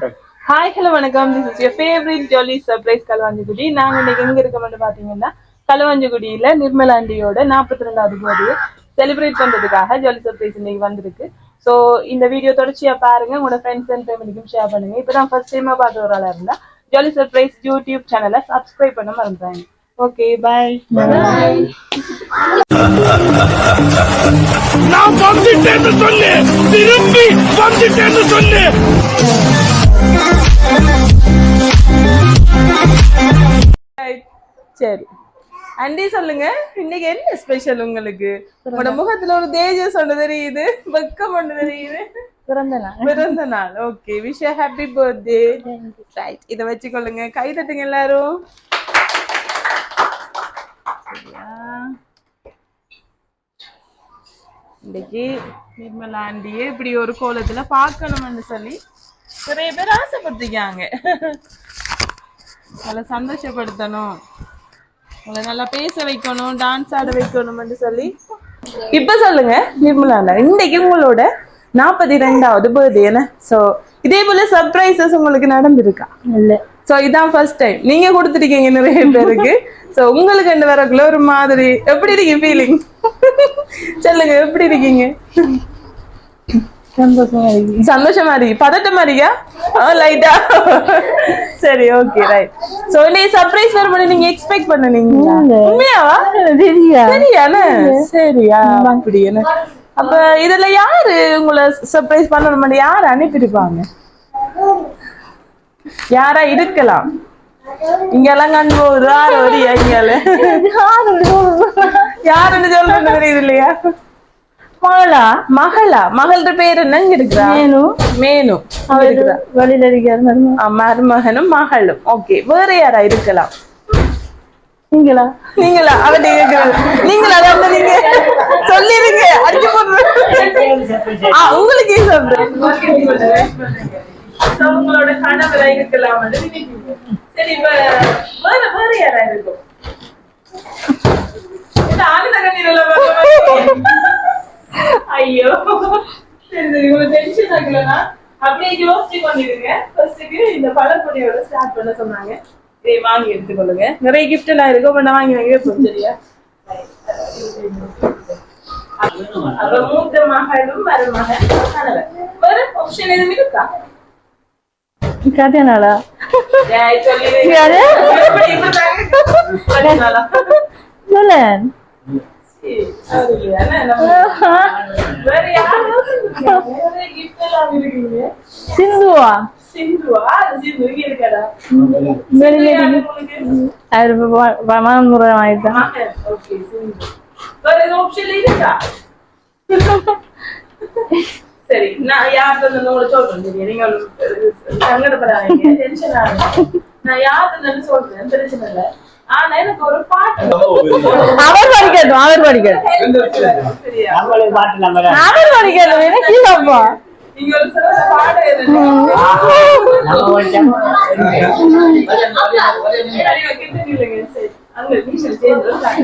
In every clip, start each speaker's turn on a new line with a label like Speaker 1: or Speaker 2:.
Speaker 1: Hi, hello, வணக்கம். This is your favorite jolly surprise கலவாஞ்சிக்குடி. நாங்க இன்னைக்கு எங்க இருக்கோம்னு பாத்தீங்கன்னா கலவாஞ்சிக்குடியில நிர்மலா ஆண்டியோட 42வது பர்த்டே செலிப்ரேட் பண்றதுக்காக ஜாலி சர்ப்ரைஸ் இன்னைக்கு வந்திருக்கு. சோ இந்த வீடியோ தொடர்ச்சியா பாருங்க, உங்களோட ஃப்ரெண்ட்ஸ் அண்ட் ஃபேமிலிக்கும் ஷேர் பண்ணுங்க. இப்பதான் ஃபர்ஸ்ட் டைமா பார்த்த ஒரு ஆளா இருந்தா ஜாலி சர்ப்ரைஸ் யூடியூப் சேனலை சப்ஸ்கிரைப் பண்ண மறந்துடாங்க. Okay, by.
Speaker 2: நான் வந்துட்டேன்னு சொல்லு, திரும்பி வந்துட்டேன்னு சொல்லு.
Speaker 1: சரி அண்டி, சொல்லுங்க இன்னைக்கு என்ன ஸ்பெஷல் உங்களுக்கு? உங்களோட முகத்துல ஒரு தேஜஸ் ஒன்று தெரியுது, வெக்கம் ஒன்று தெரியுது. பிறந்த நாள். Okay, wish happy birthday. Right, இத வச்சுக்கொள்ளுங்க. கை தட்டுங்க எல்லாரும். இன்னைக்கு நிர்மலா ஆண்டியே இப்படி ஒரு கோலத்துல பார்க்கணும்னு சொல்லி நிறைய பேர் ஆசைப்பட்டிருக்காங்க. நல்லா சந்தோஷப்படுத்தணும், உங்களை நல்லா பேச வைக்கணும், டான்ஸ் ஆட வைக்கணும்னு சொல்லி. இப்ப சொல்லுங்க நிர்மலா, இன்னைக்கு உங்களோட 42வது பர்த்டே என்ன? சோ இதே போல சர்ப்ரைசஸ் உங்களுக்கு நடந்திருக்கா? இல்ல. சோ இதான் ஃபர்ஸ்ட் டைம் நீங்க கொடுத்துருக்கீங்க நிறைய பேருக்கு. சோ உங்களுக்கு என்ன வரக்குள்ள ஒரு மாதிரி எப்படி இருக்கீங்க ஃபீலிங்? சொல்லுங்க, எப்படி இருக்கீங்க? சந்தோஷமா இருக்கு, பதட்டமா இருக்கியா? லைட்டா. சரி, ஓகே, ரைட். சோ இன்னைக்கு சர்ப்ரைஸ் வரும்போது நீங்க எக்ஸ்பெக்ட் பண்ணுனீங்க? உண்மையாவா? சரியானே. சரியா, அப்படி என்ன? அப்ப இதுல யாரு உங்களை சர்ப்ரைஸ் பண்ணணும், யாரு அனுப்பியிருப்பாங்க? யாரா இருக்கலாம்? இங்கெல்லாம் கண்டு போகுது ஒரு யாருன்னு சொல்றது தெரியுது இல்லையா? மகளா? மகளா? மகளோட பேர் என்ன? இருக்கிறா மேனு. வழியில இருக்கிற மருமகனும் மகளும். ஓகே, வேற யாரா இருக்கலாம்? நீங்களா? நீங்களா? அவன் நீங்களா? அதாவது நீங்க சொல்லிருங்க, அடிச்சு போடுறேன். உங்களுக்கு உங்களோட கணவரா இருக்கலாம். சரி, இப்ப வேற வேற யாரா இருக்கும்? ஐயோ, டென்ஷன் ஆகலன்னா அப்படியே யோசிச்சு கொண்டிருங்க. ஃபர்ஸ்ட்டுக்கு இந்த பழப்பொடியோட ஸ்டார்ட் பண்ண சொன்னாங்க. இதை வாங்கி எடுத்துக்கொள்ளுங்க. நிறைய கிஃப்ட் எல்லாம் இருக்கும், வாங்கி வாங்கி வைப்போம். சரியா? அப்ப மூத்த மகளும் மருமகன் கணவர். வேற ஆப்ஷன் எதுவும் இருக்கா? கதையானாலா? சிந்துவா? சிந்துவா? சிந்து இருக்கடா. சரி, நான் யாருக்கு சொல்றேன். நீங்க சங்கடப்படாதீங்க, டென்ஷன் ஆகுது. நான் யாருக்கு சொல்றேன், பிரச்சனை இல்லை. ஆனா எனக்கு ஒரு பாட்டு அவர் படிக்கட்டும், அவர் படிக்கட்டும். நீங்க ஒரு சிறந்த பாடகர்.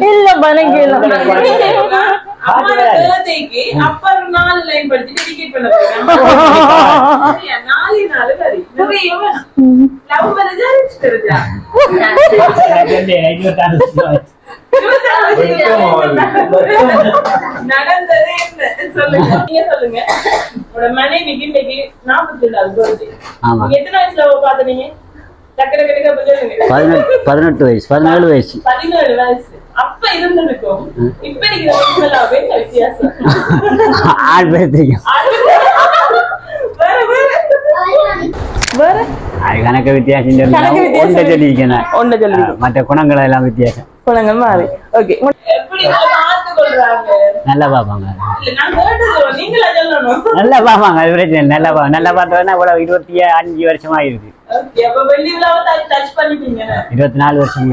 Speaker 1: இல்ல பனக்கு அப்பர் 4 லைன் படிச்சு டெடிகேட் பண்ண போறேன். 4 வரி நிறைய லவ் மேரேஜ் தெரிஞ்சா நடந்தது என்ன சொல்லுங்க. நீங்க சொல்லுங்க, உங்களோட மனைவிக்கு இன்னைக்கு 42வது பர்த்டே. எத்தனை வயசுல பாத்தீங்க?
Speaker 3: 18 வயசு, 17 வயசு.
Speaker 1: 17 வயசு. அப்ப இருந்திருக்கும் இப்ப இருக்கிற வித்தியாசம்.
Speaker 3: ஆள் பேர் தெரியும்.
Speaker 1: வேற
Speaker 3: கணக்கு வித்தியாசம் மற்ற குணங்கள் எல்லாம் வித்தியாசம்.
Speaker 1: குணங்கள் மாறி. ஓகே,
Speaker 3: நல்லா பாப்பாங்க, நல்லா பாப்பாங்க. அது பிரச்சனை. நல்லா நல்லா பார்த்தோன்னா இவ்வளவு 25 வருஷமா இருக்கு. 24 வருஷம்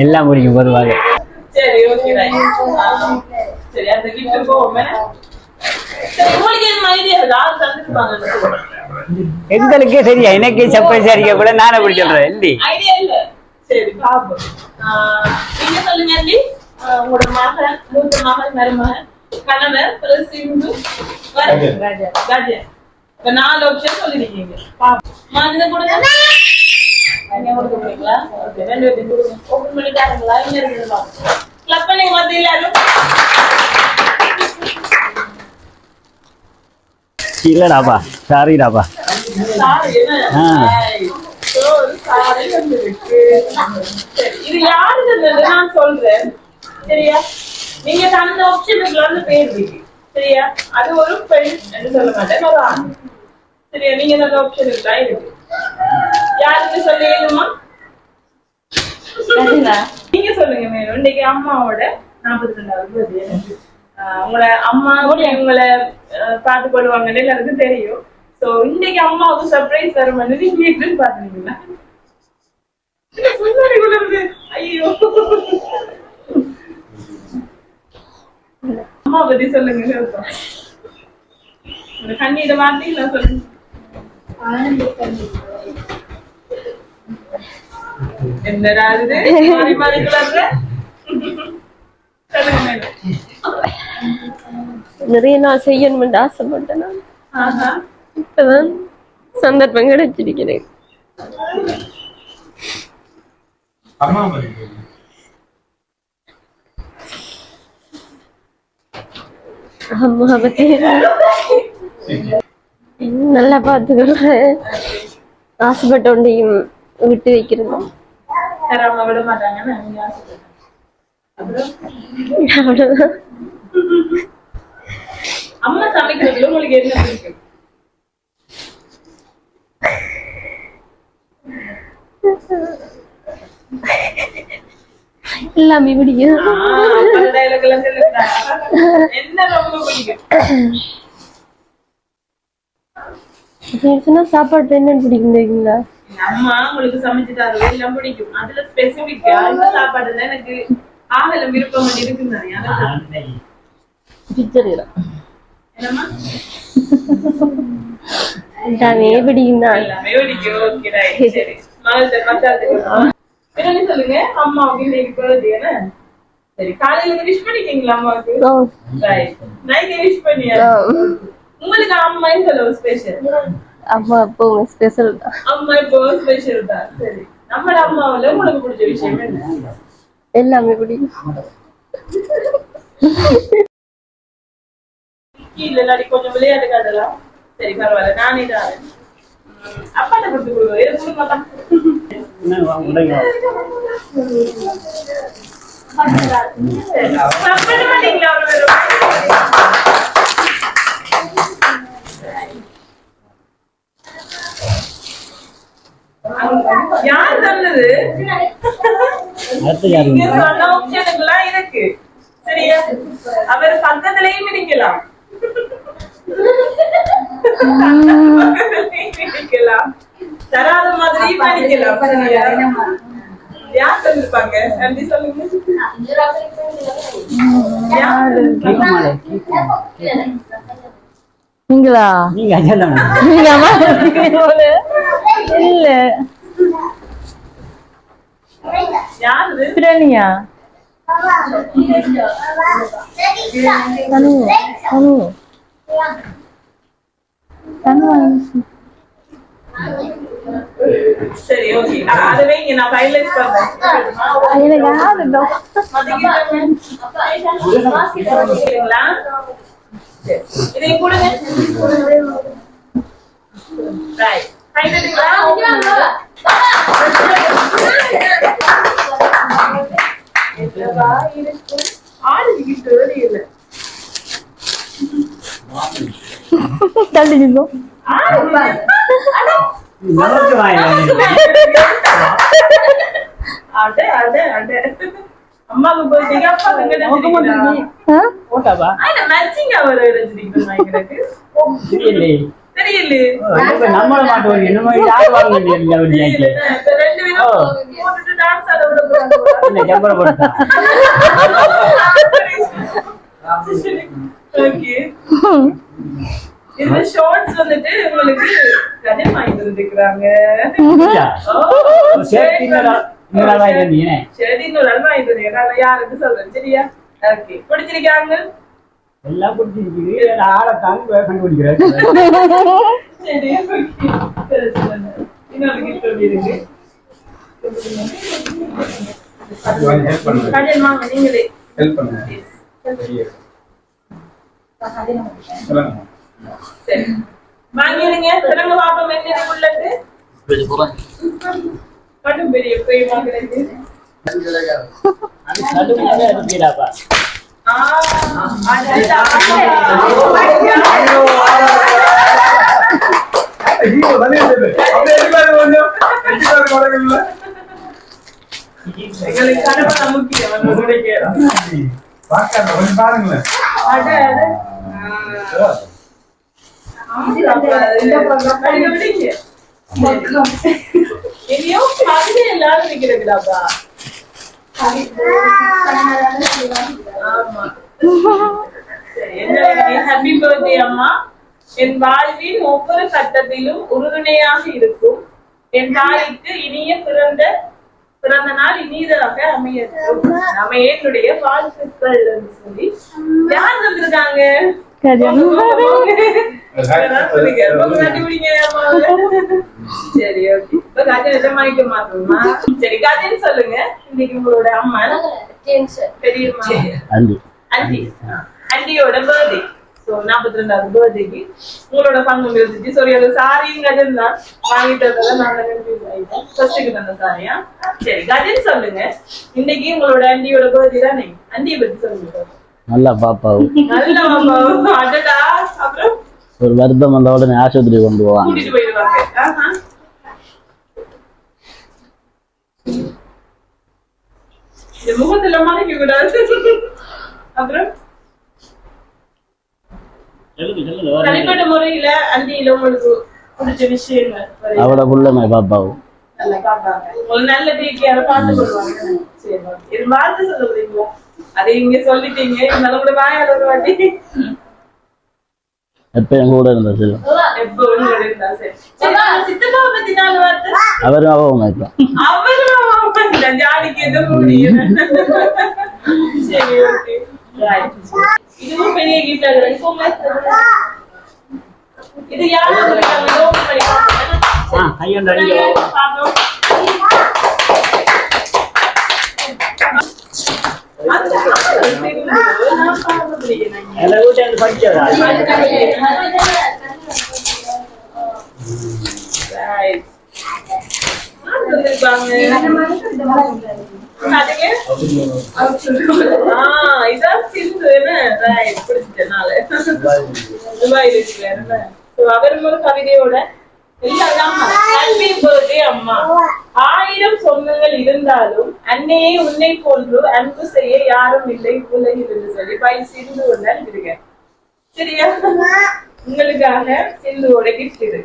Speaker 3: எல்லாம் பிடிக்கும் பொதுவாக. எங்களுக்கே சரியா, எனக்கே சர்ப்ரைஸ் அடிக்க கூட நானே அப்படி சொல்றேன்.
Speaker 1: சரி பாப்போம். நீங்க சொல்லுங்க. உங்களோட மகன், மூத்த மகன், மருமகன் கணவர் பிறகு சிந்து கஜன். இப்ப 4 ஆப்ஷன் சொல்லிருக்கீங்க. மருந்து கொடுங்க. நீங்க கொடுக்க போறீங்களா? ஓகே, 2 பேரும் கொடுங்க. ஓபன் பண்ணி பாருங்களா? இங்க இருக்குதா? கிளப் பண்ணி வந்து எல்லாரும்.
Speaker 3: இல்லடாப்பா, சாரிடாப்பா.
Speaker 1: சாரி என்ன? சாரி வந்திருக்கு. சரி, இது யாருன்னு நான் சொல்றேன். சரியா? நீங்க தந்த ஆப்ஷனுக்குள்ள அந்த பேர் இருக்கு. சரியா? அது ஒரு பெண் என்று சொல்ல மாட்டேன், ஒரு ஆண். சரியா? நீங்க தந்த ஆப்ஷனுக்கு தான் இருக்கு. யாருக்கு சொல்லுமா? நீங்க சொல்லுங்க மேலும். இன்னைக்கு அம்மாவோட 42வது birthday. உங்களை அம்மா உங்களை பார்த்து கொள்வாங்கன்னு எல்லாருக்கும் தெரியும். சோ இன்னைக்கு அம்மாவுக்கு சர்ப்ரைஸ் தருமான்னு நீங்க எதிர்பார்த்தீங்களா? ஐயோ, அம்மா பத்தி சொல்லுங்க. கண்ணீரை வார்த்தையில சொல்லுங்க. என்னடா இது மாறி மாறி கிளம்புற? சொல்லுங்க மேடம்.
Speaker 4: நிறைய நான் செய்யணும்னு ஆசைப்பட்டேன்.
Speaker 1: ஆஹா.
Speaker 4: இப்பதான் சந்தர்ப்பம் கிடைச்சிருக்கிறேன். அம்மா பத்தி நல்லா பார்த்துக்கிறேன். ஆசைப்பட்ட ஒன்றையும் விட்டு வைக்கிறோம்.
Speaker 1: அவங்க விட மாட்டாங்கன்னு நீங்க ஆசைப்படுறீங்க.
Speaker 4: அவ்வளவுதான்.
Speaker 1: அம்மா சமைக்கிறதுல உங்களுக்கு என்ன பிடிக்கும்?
Speaker 4: எல்லாமே பிடிக்கும்.
Speaker 1: என்ன ரொம்ப பிடிக்கும்?
Speaker 4: சாப்பாடு என்னன்னு பிடிக்கும் தெரியுங்களா?
Speaker 1: அம்மா உங்களுக்கு சமைச்சு தரது எல்லாம் பிடிக்கும். அதுல ஸ்பெசிபிக்கா இந்த சாப்பாடுல எனக்கு ஆகல விருப்பம் இருக்குங்க. என்னம்மா?
Speaker 4: எல்லாமே பிடிக்கும் தான்.
Speaker 1: எல்லாமே பிடிக்கும். Okay, right. சரி, மகள்கிட்ட பத்தாதுக்கு என்ன சொல்லுங்க. அம்மாவுக்கு இன்னைக்கு birthday. சரி, காலையில விஷ் பண்ணிட்டீங்களா அம்மாவுக்கு? ரைட், நைட் விஷ் பண்ணியா? உங்களுக்கு அம்மான்னு சொல்ல ஒரு ஸ்பெஷல்.
Speaker 4: அம்மா அப்போ ஸ்பெஷல் தான்.
Speaker 1: அம்மா இப்போ ஸ்பெஷல் தான். சரி, நம்ம அம்மாவுல உங்களுக்கு பிடிச்ச விஷயம் என்ன?
Speaker 4: எல்லாமே பிடிக்கும்.
Speaker 1: இல்லாடி கொஞ்சம் விளையாட்டு காட்டலாம். சரி, பரவாயில்ல, நானே தான் அப்பாட்ட கொடுத்து கொடுக்குறேன். எது கொடுக்க மாட்டான். யார் தந்தது? நீங்க சொன்ன ஆப்ஷனுக்குலாம் இருக்கு. சரியா? அவர் பக்கத்திலையும் இருக்கலாம். தராத மாதிரி பண்ணிக்கலாம். சரியா? யார் தந்திருப்பாங்க? நன்றி சொல்லுங்க.
Speaker 4: நீங்களா?
Speaker 3: நீங்க சொல்லுங்க.
Speaker 4: இல்ல
Speaker 1: யாரு?
Speaker 4: பிரியாணியா?
Speaker 1: சரி, ஓகே, அதுவே இங்க நான் ஃபைனலைஸ் பண்றேன். இதை கொடுங்க. ரைட், ஃபைனலிங்களா? என்னவா இருக்கு? ஆளுக்கு தெரியல.
Speaker 4: தள்ளி நின்னோம்.
Speaker 1: அம்மாவுக்கு போயிட்டீங்க, அப்பா
Speaker 3: போட்டாப்பா
Speaker 1: மேட்சிங் அவர் தெரியல.
Speaker 3: நம்மள மாட்டோம். என்ன மாதிரி யார் வாங்க வேண்டிய ஜம்பர போட்டா.
Speaker 1: ஓகே, இந்த ஷார்ட்ஸ் வந்துட்டு உங்களுக்கு கதை வாங்கி தந்துக்கிறாங்க. சரி, இன்னொரு ஆள் வாங்கி தந்தீங்க. நான் யாருக்கு சொல்றேன். சரியா? ஓகே, பிடிச்சிருக்காங்க?
Speaker 3: எல்லாம் பிடிச்சிருக்கு ஆளை தாங்க கண்டுபிடிக்கிறேன்.
Speaker 1: சரி, okay. சரி, சொல்லுங்க. இன்னொரு gift எப்படி இருக்கு? கஜன் வாங்க, நீங்களே.
Speaker 5: ஹெல்ப் பண்ணுங்க.
Speaker 1: சரி. வாங்கிடுங்க. திறங்க பாப்போம் என்ன உள்ளது. கடும் பெரிய போய் வாங்குறது.
Speaker 3: நடுவுல இருக்கீடாப்பா.
Speaker 1: எங்களுக்கு கடமை முக்கியம்.
Speaker 5: பாருங்களேன்.
Speaker 1: எல்லாரும் நிக்கிறதுடாப்பா. ஆமா. ஹாப்பி பர்த்டே அம்மா. என் வாழ்வின் ஒவ்வொரு கட்டத்திலும் உறுதுணையாக இருக்கும் என் தாய்க்கு இனிய பிறந்த நாள் இனியதாக அமைய என்னுடைய வாழ்த்துக்கள் சொல்லி யார் வந்திருக்காங்க? சரி, ஓகே. இப்ப கஜன் எதமாய்க்க மாட்டோமா? சரி, கஜன் சொல்லுங்க. இன்னைக்கு உங்களோட அம்மா பெரியம்மா ஆண்டியோட பர்த்டே. சோ 42வது பர்த்டேக்கு உங்களோட பங்கு இருந்துச்சு. சாரி, அது சாரியும் கஜன் தான் வாங்கிட்டு வந்ததான் நான் ஆயிட்டேன். ஃபர்ஸ்ட்டுக்கு தந்த சாரியா? சரி, கஜன் சொல்லுங்க. இன்னைக்கு உங்களோட ஆண்டியோட பர்த்டே தானே, ஆண்டியை பத்தி சொல்லுங்க.
Speaker 6: நல்லா பாப்பாவும்
Speaker 1: நல்ல பாப்பாவும். அடடா. அப்புறம்
Speaker 6: ஒரு வருத்தம் வந்த உடனே ஆஸ்பத்திரி கொண்டு போவாங்க.
Speaker 1: கூட்டிட்டு போயிடுவாங்க. இந்த முகத்துல மறைக்க கூடாது. அப்புறம் தனிப்பட்ட முறையில அண்டியில உங்களுக்கு பிடிச்ச விஷயங்கள்
Speaker 6: அவட புள்ளமை பாப்பாவும்
Speaker 1: நல்லா பாப்பாங்க. ஒரு நல்ல டீக்கியார பார்த்து கொள்வாங்க. சரி, இது வாழ்த்து சொல்ல முடியுங்களா? அதை இங்க சொல்லிட்டீங்க. இருந்தாலும் கூட வாயால ஒரு வாட்டி
Speaker 6: எப்பயும் கூட இருந்த செல்வம்
Speaker 1: எப்ப உங்களோட இருந்தா சரி. சித்தப்பா பத்தி நாலு வார்த்தை.
Speaker 6: அவரும் அவவும் இருக்கலாம்.
Speaker 1: அவரும் ஜாலிக்கு எது முடியும். சரி, ஓகே. இதுவும் பெரிய கிஃப்ட் ஆகுது. இது யாரும் பாப்போம்.
Speaker 3: படிச்சதா
Speaker 1: அவரும் ஒரு கவிதையோட அம்மா 1000 சொந்தங்கள் இருந்தாலும் அன்னையே உன்னை போன்று அன்பு செய்ய யாரும் இல்லை உலகில் என்று சொல்லி பயில் சிந்து ஒன்றால் இருக்க. சரியா? உங்களுக்காக சிந்துவோட கிஃப்ட் இது.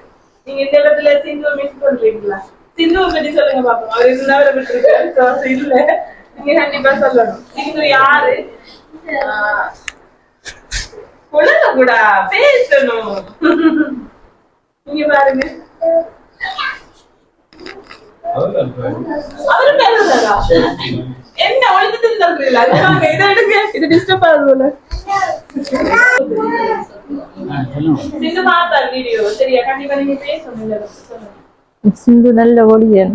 Speaker 1: நீங்க இந்த இடத்துல சிந்துவை மிஸ் பண்றீங்களா? சிந்துவை பத்தி சொல்லுங்க பாப்போம். அவர் இருந்தாவரை விட்டுருக்காரு. இல்ல, நீங்க கண்டிப்பா சொல்லணும். சிந்து யாரு? குழந்தை கூட பேசணும். நீங்க பாருங்க. அவரு பேசுறதா? என்ன ஒழுக்கத்து சொல்றீங்களா? இதை எடுங்க. இது டிஸ்டர்ப் ஆகுதுல. சிந்து பார்த்தார் வீடியோ. சரியா? கண்டிப்பா நீங்க பேசணும்.
Speaker 4: சிந்து நல்ல ஒளியன்.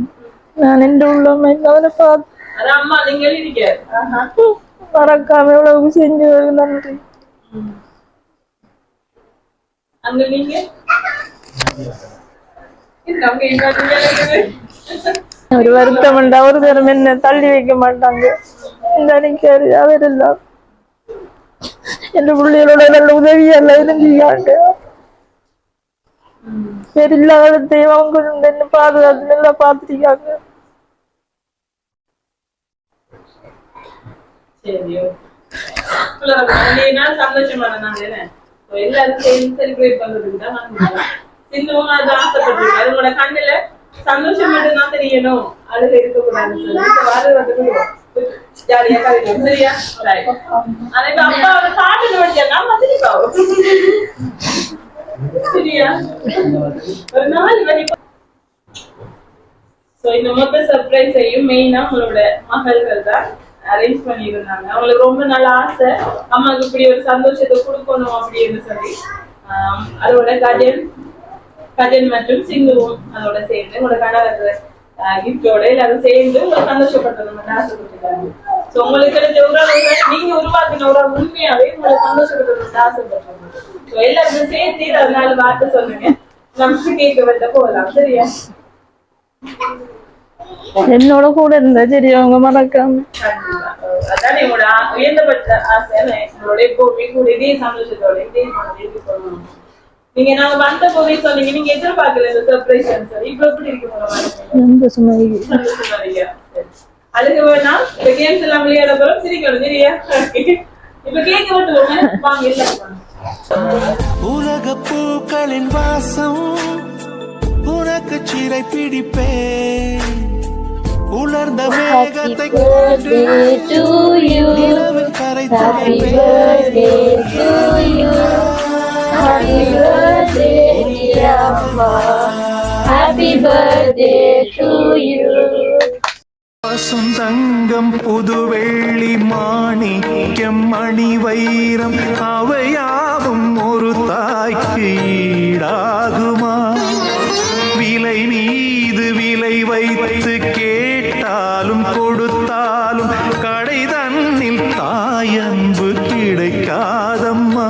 Speaker 4: நான் எந்த உள்ளமே அவனை பார்த்து
Speaker 1: அதான் அம்மா நீங்க எழுதிக்க.
Speaker 4: மறக்காம எவ்வளவு செஞ்சு நன்றி.
Speaker 1: அங்க நீங்க
Speaker 4: ஒரு வருத்தம் உண்டா? ஒரு தரம் என்ன தள்ளி வைக்க மாட்டாங்க. இந்த நிக்காரு அவர் எல்லாம் என் பிள்ளைகளோட நல்ல உதவியெல்லாம் இருந்துக்காங்க. பெரில்லாதத்தையும் அவங்க என்ன பாதுகாத்து நல்லா பார்த்துருக்காங்க.
Speaker 1: சந்தோஷமான நாள் என்ன எல்லாரும் சேர்ந்து செலிப்ரேட் பண்றதுக்கு தான் நாங்க சிந்துவும் அது ஆசைப்பட்டிருக்கேன். உங்களோட கண்ணுல சந்தோஷம் மட்டும் தான் தெரியணும், அழுக இருக்கக்கூடாதுன்னு சொல்லி ஜாலியா கவிக்கும். சரியா? அதே அப்பா அவரை பாட்டு வச்செல்லாம் மசிப்பாவும். சரியா? ஒரு நாள் வரைக்கும் இந்த மொத்த சர்ப்ரைஸையும் மெயினா உங்களோட மகள்கள் தான் அரேஞ்ச் பண்ணியிருந்தாங்க. அவங்களுக்கு ரொம்ப நல்ல ஆசை அம்மாவுக்கு இப்படி ஒரு சந்தோஷத்தை கொடுக்கணும் அப்படின்னு சொல்லி அதோட கஜன் மற்றும் சிந்துவும் அதோட சேர்ந்து உங்களோட கணவர் கிஃப்டோட எல்லாரும் சேர்ந்து உங்களை சந்தோஷப்பட்டணும் ஆசைப்பட்டுருக்காங்க. ஸோ உங்களுக்கு கிடைச்ச உறவு நீங்க உருவாக்கின உறவு உண்மையாவே உங்களை சந்தோஷப்பட்டணும் ஆசைப்பட்டுருங்க. ஸோ எல்லாருக்கும் சேர்த்து அதனால வார்த்தை சொல்லுங்க. நம்ம கேட்க விட்ட போகலாம். சரியா?
Speaker 4: என்னோட கூட இருந்தா சரி அவங்க மறக்காம.
Speaker 1: அதான் உங்களோட உயர்ந்தபட்ச ஆசை. உங்களோட எப்பவுமே கூட இதே சந்தோஷத்தோட இதே மாதிரி சொல்லணும். நீங்க நாங்க வந்த போதே சொன்னீங்க நீங்க எதிர்பார்க்கல இந்த சர்ப்ரைஸ் சொல்லி இப்ப எப்படி இருக்கு அதுக்கு வேணா இந்த கேம்ஸ் எல்லாம் விளையாட போறோம். சிரிக்கணும். சரியா? இப்ப கேட்க விட்டுவோங்க. வாங்க எல்லாம்
Speaker 5: உலக பூக்களின் வாசம் உனக்கு சிறை பிடிப்பேன் உலர்ந்த மேகத்தை நிலவில் கரை தங்கம் புதுவெள்ளி மாணிக்கம் மணி வைரம் அவையாவும் ஒரு தாய்க்கு ஈடாகுமா விலை மீது விலை வைத்து கேட்டாலும் கொடுத்தாலும் கடை தன்னில் தாயன்பு கிடைக்காதம்மா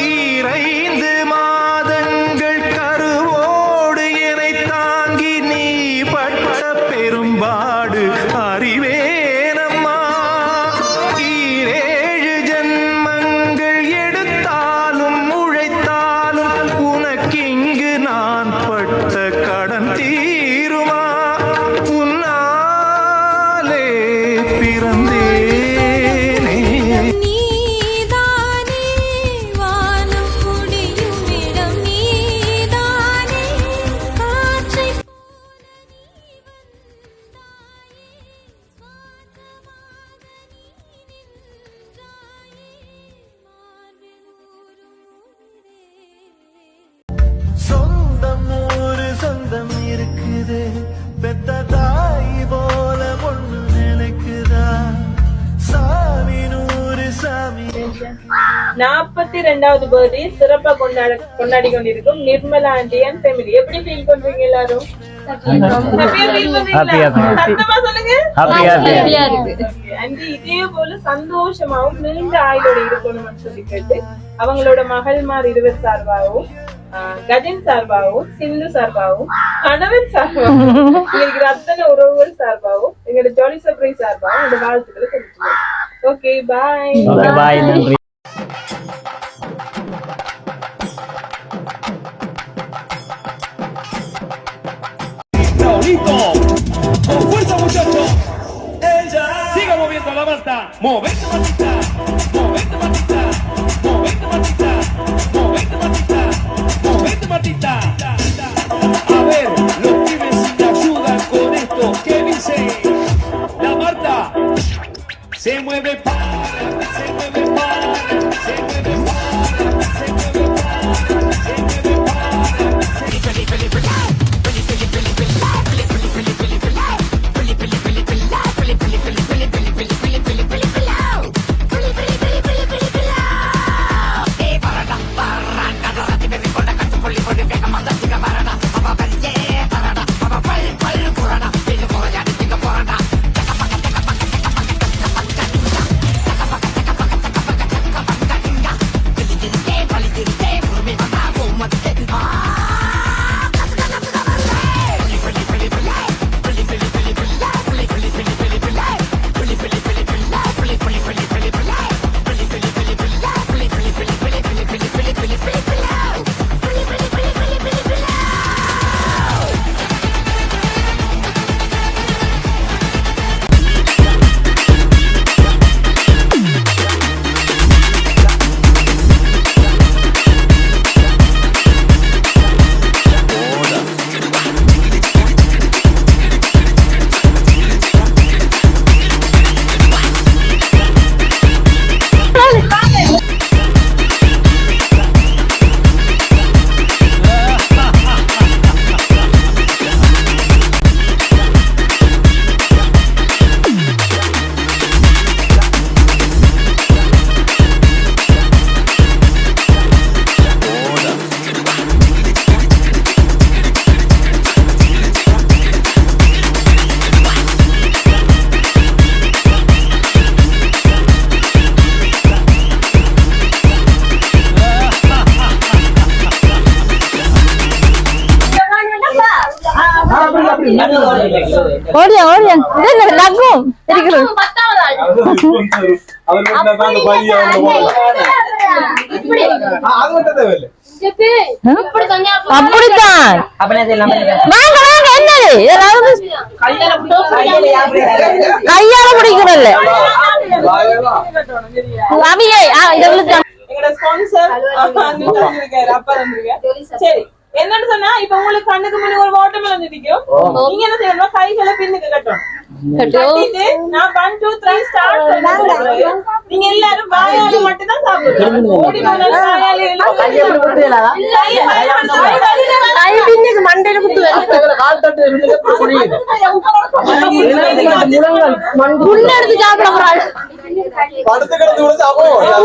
Speaker 5: ஈரைந்து மாதங்கள் கருவோடு என்னை தாங்கி நீ பட்ட பெரும்பாடு அறிவேனம்மா ஈரேழு ஜன்மங்கள் எடுத்தாலும் உழைத்தாலும் உனக்கிங்கு நான் பட்ட கடன் தீருமா உன்னாலே பிறந்தேனே சொந்தம் ஒரு சொந்தம் இருக்குது பெத்த தாய் போல ஒண்ணு நினைக்குதா சாமி நூறு சாமி
Speaker 1: 42வது பர்த்டே சிறப்பா கொண்டாடி கொண்டிருக்கும் நிர்மலா ஆண்டி அண்ட் ஃபேமிலி. எப்படி ஃபீல் பண்றீங்க எல்லாரும்? ஹாப்பியா ஃபீல் பண்றீங்களா? சத்தமா சொல்லுங்க.
Speaker 3: ஹாப்பியா
Speaker 1: ஆண்டி இதே போல சந்தோஷமாவும் நீண்ட ஆயுளோட இருக்கணும்னு சொல்லி கேட்டு அவங்களோட மகள்மார் 20 சார்பாகவும் கஜன் சார்பாகவும் சிந்து சார்பாகவும் கணவன் சார்பாகவும் எங்களுக்கு அத்தனை உறவுகள் சார்பாகவும் எங்களோட ஜாலி சர்ப்ரைஸ் சார்பாகவும் இந்த வாழ்த்துக்களை தெரிவிச்சுக்கிறோம். Okay bye.
Speaker 3: பாய். நன்றி.
Speaker 2: Listo. Con fuerza, muchachos. Ella. Siga moviendo la manta. Movete, matita. Movete, matita. Movete, matita. Movete, matita. Movete, matita. A ver, los pibes te ayudan con esto. ¿Qué dice? La Marta. Se mueve para, se mueve para, se mueve para, se mueve para, se mueve para.
Speaker 4: ஓடியா ஓடியா இது நகும் இருக்கிறது அப்படித்தான் வாங்க வாங்க என்னது ஏதாவது கையால பிடிக்கிறல்ல அவியே இதெல்லாம்
Speaker 1: எங்களோட ஸ்பான்சர் அப்பா வந்திருக்காரு. சரி என்னன்னு சொன்னா இப்ப உங்களுக்கு கண்ணுக்கு முன்னாடி ஒரு வாட்டர்மெலன் நிக்கும். நீங்க என்ன செய்யணும், கைகளை பின்னுக்கு கட்டணும். கட்டிட்டு நான் 1 2 3 ஸ்டார்ட் சொல்றேன். நீங்க எல்லாரும் வாயால மட்டும் தான் சாப்பிடணும். ஓடி போனால வாயால
Speaker 4: கை பின்னுக்கு மண்டையில குத்து உள்ள எடுத்து சாப்பிட போறாள்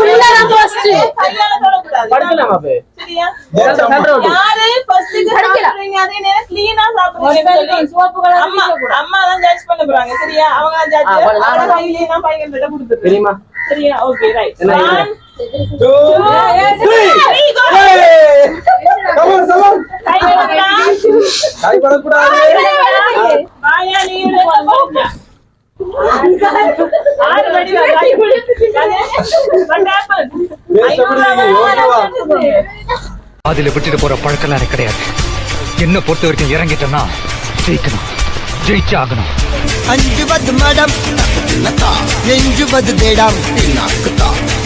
Speaker 4: உள்ளதான் ஃபர்ஸ்ட்
Speaker 1: கையால தொடக்கூடாது. சரியா? யாரு ஃபர்ஸ்ட் சாப்பிடுறீங்க அதே நேரம் க்ளீனா சாப்பிடுங்க. அம்மா தான் ஜட்ஜ் பண்ண போறாங்க. சரியா? அவங்க ஜட்ஜ் அவங்க கையிலே நான் 500 கொடுத்துறேன். தெரியுமா? சரியா? Okay right. 1 2 3
Speaker 2: Come on, come on.
Speaker 1: கை
Speaker 2: படக்கூடாது.
Speaker 1: வாயா நீ எடுங்க. ஆறு வடி கை what happened?
Speaker 7: அதுல விட்டுட்டு போற பழக்கம் எனக்கு கிடையாது. என்ன பொறுத்த வரைக்கும் இறங்கிட்டோம்னா ஜெயிக்கணும், ஜெயிச்சு ஆகணும்.
Speaker 5: அஞ்சுவது மடம் நெஞ்சுவது தேடம்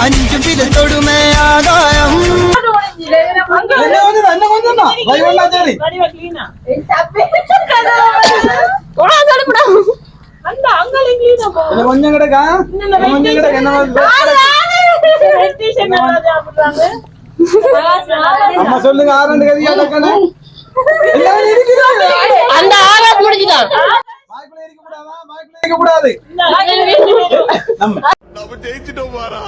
Speaker 5: அஞ்சு வித தொடுமை ஆதாயம்
Speaker 1: வடிவ க்ளீனா அந்த அங்கல க்ளீனா போ
Speaker 2: கொஞ்சம் கிடக்கா கொஞ்சம் கிடக்க என்ன
Speaker 1: வெட்டிஷன் நல்லா சாப்பிடுறாங்க.
Speaker 2: அம்மா சொல்லுங்க 6 கதியா டக்கனே
Speaker 4: அந்த ஆள முடிஞ்சிட்டான்
Speaker 2: பாய்க்குள்ள இருக்க கூடாதா பாய்க்குள்ள இருக்க கூடாது நம்ம
Speaker 5: ஜெயிச்சிட்டோம் வாரா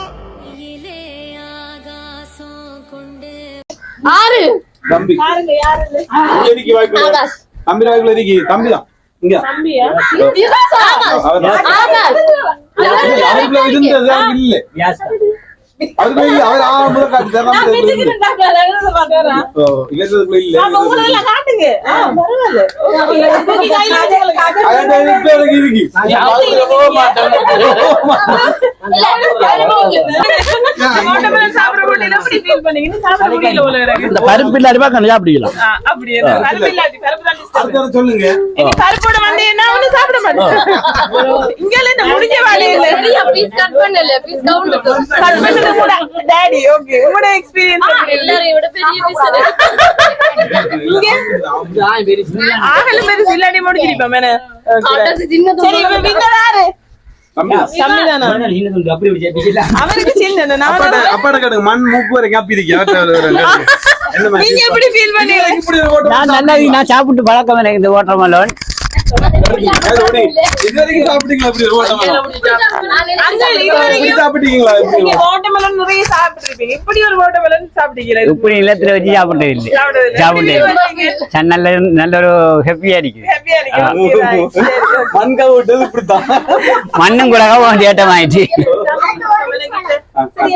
Speaker 4: ஆறு
Speaker 2: தம்பி
Speaker 1: பாருங்க யாரு இது?
Speaker 2: இங்க இருக்கு பாய்க்குள்ள தம்பி பாய்க்குள்ள இருக்கு தம்பி தான் இங்க
Speaker 1: தம்பியா?
Speaker 2: அவருக்குள்ள இருந்தது இல்ல அதுக்குள்ள அவர் ஆரம்பத்துல காட்டி தரலாம் இல்லதுக்குள்ள இல்ல
Speaker 1: அப்ப உங்கள காட்டுங்க. பரவாயில்ல. ஓகே கையில வச்சுங்க.
Speaker 2: அதான் இப்ப எனக்கு இருக்கு
Speaker 1: வாட்டர்மெலன் சாப்பிட முடியல எப்படி ஃபீல் பண்ணீங்க? சாப்பிட முடியல போல இருக்கு.
Speaker 6: இந்த பருப்பு இல்லாட்டி கண்டு சாப்பிடலாம்.
Speaker 1: அப்படியே பருப்பு இல்லாட்டி பருப்பு தான் டிஸ்டர்ப்.
Speaker 2: அடுத்த சொல்லுங்க
Speaker 1: இனி பருப்போட வந்து என்ன ஒண்ணு சாப்பிட மாட்டேன். இங்கல இந்த முடிஞ்ச வேலைய இல்ல.
Speaker 4: பீஸ் கட் பண்ணல பீஸ் கவுண்ட்
Speaker 1: கட் பண்ணது கூட டாடி ஓகே உங்களோட எக்ஸ்பீரியன்ஸ்
Speaker 4: எல்லாரையும் விட பெரிய பீஸ்
Speaker 1: இங்க ஆகல பெரிய சில்லாடி முடிச்சிருப்பா மேனே.
Speaker 4: சின்னது
Speaker 1: சரி இப்ப வின்னர் யாரு?
Speaker 2: தம்பி
Speaker 1: தம்பி தானா? அவருக்கு சின்ன நான்
Speaker 2: அப்பாட கடுங்க மண் மூக்கு வரைக்கும் அப்பி இருக்கு என்ன மாதிரி
Speaker 1: நீங்க எப்படி ஃபீல் பண்ணீங்க?
Speaker 2: இப்படி ஒரு ஓட்டம்
Speaker 3: நான் நல்லா நான் சாப்பிட்டு பழக்கம் எனக்கு இந்த வாட்டர்மெலன்.
Speaker 2: இது வரைக்கும் சாப்பிட்டீங்களா இப்படி ஒரு ஓட்டம்
Speaker 1: அங்க இதுவரைக்கும்
Speaker 2: சாப்பிட்டீங்களா இப்படி
Speaker 1: நீங்க வாட்டர்மெலன் நிறைய சாப்பிட்டிருப்பீங்க. இப்படி ஒரு வாட்டர்மெலன் சாப்பிட்டீங்களா?
Speaker 3: இப்படி நிலத்துல வச்சு சாப்பிட்டது இல்லை. சாப்பிட்டேன். நல்ல நல்ல ஒரு ஹெப்பியா இருக்கு.
Speaker 1: ஹேப்பியா இருக்கு.
Speaker 2: மண் கவுட்டது இப்படித்தான்
Speaker 3: மண்ணும் கூட தேட்டமாயிடுச்சு.
Speaker 1: சரி